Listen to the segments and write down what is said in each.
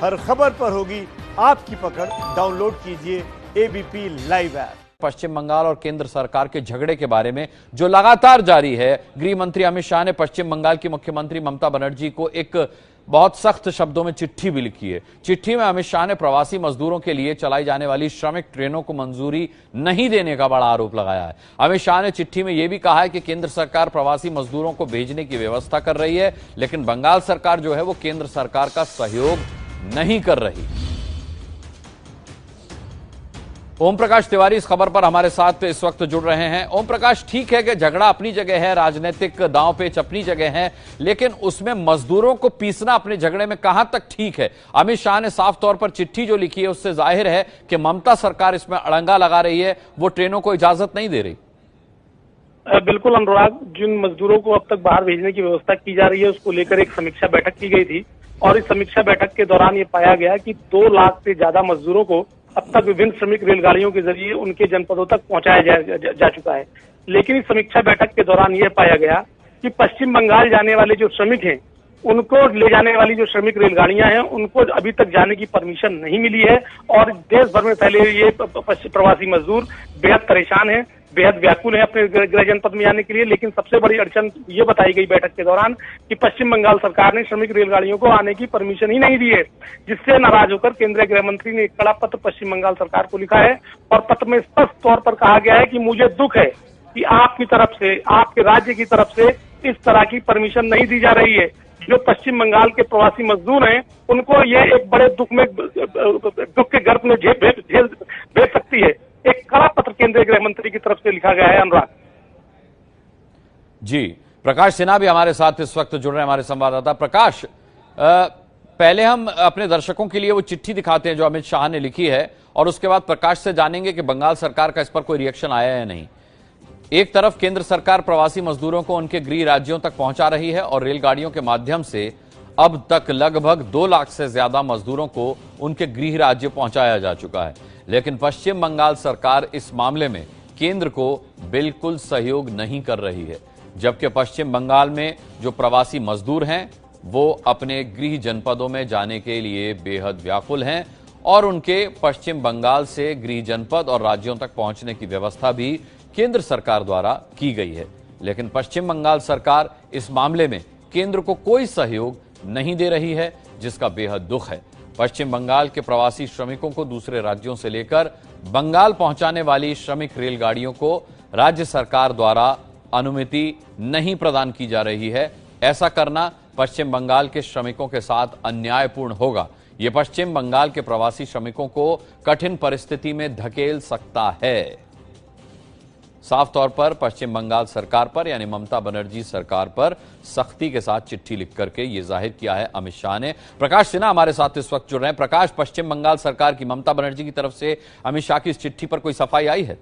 हर खबर पर होगी आपकी पकड़। डाउनलोड कीजिए एबीपी लाइव ऐप। पश्चिम बंगाल और केंद्र सरकार के झगड़े के बारे में जो लगातार जारी है, गृह मंत्री अमित शाह ने पश्चिम बंगाल की मुख्यमंत्री ममता बनर्जी को एक बहुत सख्त शब्दों में चिट्ठी भी लिखी है। चिट्ठी में अमित शाह ने प्रवासी मजदूरों के लिए चलाई जाने वाली श्रमिक ट्रेनों को मंजूरी नहीं देने का बड़ा आरोप लगाया है। अमित शाह ने चिट्ठी में यह भी कहा है कि केंद्र सरकार प्रवासी मजदूरों को भेजने की व्यवस्था कर रही है, लेकिन बंगाल सरकार जो है वो केंद्र सरकार का सहयोग नहीं कर रही। ओम प्रकाश तिवारी इस खबर पर हमारे साथ इस वक्त जुड़ रहे हैं। ओम प्रकाश, ठीक है कि झगड़ा अपनी जगह है, राजनीतिक दांव पेच अपनी जगह है, लेकिन उसमें मजदूरों को पीसना अपने झगड़े में कहां तक ठीक है? अमित शाह ने साफ तौर पर चिट्ठी जो लिखी है उससे जाहिर है कि ममता सरकार इसमें अड़ंगा लगा रही है, वो ट्रेनों को इजाजत नहीं दे रही। बिल्कुल अनुराग, जिन मजदूरों को अब तक बाहर भेजने की व्यवस्था की जा रही है उसको लेकर एक समीक्षा बैठक की गई थी और इस समीक्षा बैठक के दौरान ये पाया गया कि 2 लाख से ज्यादा मजदूरों को अब तक विभिन्न श्रमिक रेलगाड़ियों के जरिए उनके जनपदों तक पहुंचाया जा चुका है। लेकिन इस समीक्षा बैठक के दौरान यह पाया गया कि पश्चिम बंगाल जाने वाले जो श्रमिक हैं, उनको ले जाने वाली जो श्रमिक रेलगाड़ियां हैं, उनको अभी तक जाने की परमिशन नहीं मिली है और देश भर में फैले ये प्रवासी मजदूर बेहद परेशान हैं, बेहद व्याकुल है अपने गृह जनपद में जाने के लिए। लेकिन सबसे बड़ी अड़चन ये बताई गई बैठक के दौरान कि पश्चिम बंगाल सरकार ने श्रमिक रेलगाड़ियों को आने की परमिशन ही नहीं दी है, जिससे नाराज होकर केंद्रीय गृह मंत्री ने एक कड़ा पत्र पश्चिम बंगाल सरकार को लिखा है और पत्र में स्पष्ट तौर पर कहा गया है कि मुझे दुख है कि आपकी तरफ से, आपके राज्य की तरफ से इस तरह की परमिशन नहीं दी जा रही है। जो पश्चिम बंगाल के प्रवासी मजदूर हैं, उनको ये एक बड़े दुख के गर्भ में भेज सकती है। एक कड़ा पत्र केंद्रीय गृह मंत्री की तरफ से लिखा गया है। अनुराग जी, प्रकाश सिन्हा भी हमारे साथ इस वक्त जुड़ रहे हैं, हमारे संवाददाता। प्रकाश, पहले हम अपने दर्शकों के लिए वो चिट्ठी दिखाते हैं जो अमित शाह ने लिखी है और उसके बाद प्रकाश से जानेंगे कि बंगाल सरकार का इस पर कोई रिएक्शन आया है या नहीं। एक तरफ केंद्र सरकार प्रवासी मजदूरों को उनके गृह राज्यों तक पहुंचा रही है और रेलगाड़ियों के माध्यम से अब तक लगभग 2 लाख से ज्यादा मजदूरों को उनके गृह राज्य पहुंचाया जा चुका है। लेकिन पश्चिम बंगाल सरकार इस मामले में केंद्र को बिल्कुल सहयोग नहीं कर रही है, जबकि पश्चिम बंगाल में जो प्रवासी मजदूर हैं वो अपने गृह जनपदों में जाने के लिए बेहद व्याकुल हैं और उनके पश्चिम बंगाल से गृह जनपद और राज्यों तक पहुंचने की व्यवस्था भी केंद्र सरकार द्वारा की गई है। लेकिन पश्चिम बंगाल सरकार इस मामले में केंद्र को कोई सहयोग नहीं दे रही है, जिसका बेहद दुख है। पश्चिम बंगाल के प्रवासी श्रमिकों को दूसरे राज्यों से लेकर बंगाल पहुंचाने वाली श्रमिक रेलगाड़ियों को राज्य सरकार द्वारा अनुमति नहीं प्रदान की जा रही है। ऐसा करना पश्चिम बंगाल के श्रमिकों के साथ अन्यायपूर्ण होगा। यह पश्चिम बंगाल के प्रवासी श्रमिकों को कठिन परिस्थिति में धकेल सकता है। साफ तौर पर पश्चिम बंगाल सरकार पर यानी ममता बनर्जी सरकार पर सख्ती के साथ चिट्ठी लिख करके ये जाहिर किया है अमित शाह ने। प्रकाश सिन्हा हमारे साथ इस वक्त जुड़ रहे हैं। प्रकाश, पश्चिम बंगाल सरकार की, ममता बनर्जी की तरफ से अमित शाह की इस चिट्ठी पर कोई सफाई आई है?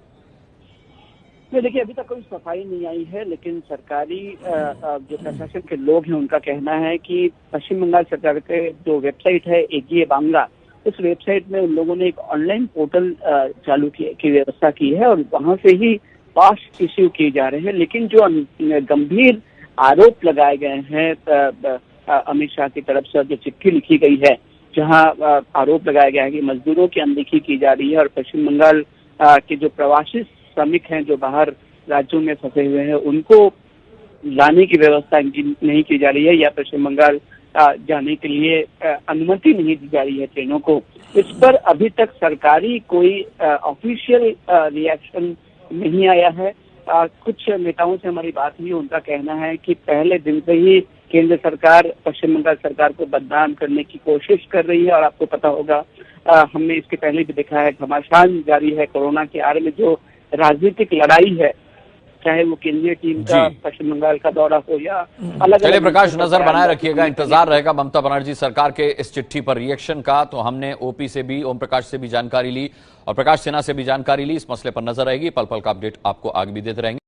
नहीं, देखिए अभी तक कोई सफाई नहीं आई है, लेकिन सरकारी जो प्रशासन के लोग हैं उनका कहना है कि पश्चिम बंगाल सरकार के जो वेबसाइट है एजीए बांग्ला, उस वेबसाइट में उन लोगों ने एक ऑनलाइन पोर्टल चालू की व्यवस्था की है और वहां से ही पास इश्यू किए जा रहे हैं। लेकिन जो गंभीर आरोप लगाए गए हैं अमित शाह की तरफ से, जो चिट्ठी लिखी गई है जहां आरोप लगाया गया है कि मजदूरों की अनदेखी की जा रही है और पश्चिम बंगाल के जो प्रवासी श्रमिक हैं जो बाहर राज्यों में फंसे हुए हैं उनको लाने की व्यवस्था नहीं की जा रही है या पश्चिम बंगाल जाने के लिए अनुमति नहीं दी जा रही है ट्रेनों को, इस पर अभी तक सरकारी कोई ऑफिशियल रिएक्शन नहीं आया है। कुछ नेताओं से हमारी बात हुई, उनका कहना है कि पहले दिन से ही केंद्र सरकार पश्चिम बंगाल सरकार को बदनाम करने की कोशिश कर रही है और आपको पता होगा हमने इसके पहले भी देखा है, घमासान जारी है कोरोना के आड़ में जो राजनीतिक लड़ाई है, चाहे वो केंद्रीय टीम का पश्चिम बंगाल का दौरा हो या अलग। चलिए प्रकाश, नजर बनाए रखिएगा, इंतजार रहेगा ममता बनर्जी सरकार के इस चिट्ठी पर रिएक्शन का। तो हमने ओपी से भी, ओम प्रकाश से भी जानकारी ली और प्रकाश सिन्हा से भी जानकारी ली। इस मसले पर नजर रहेगी, पल पल का अपडेट आपको आगे भी देते रहेंगे।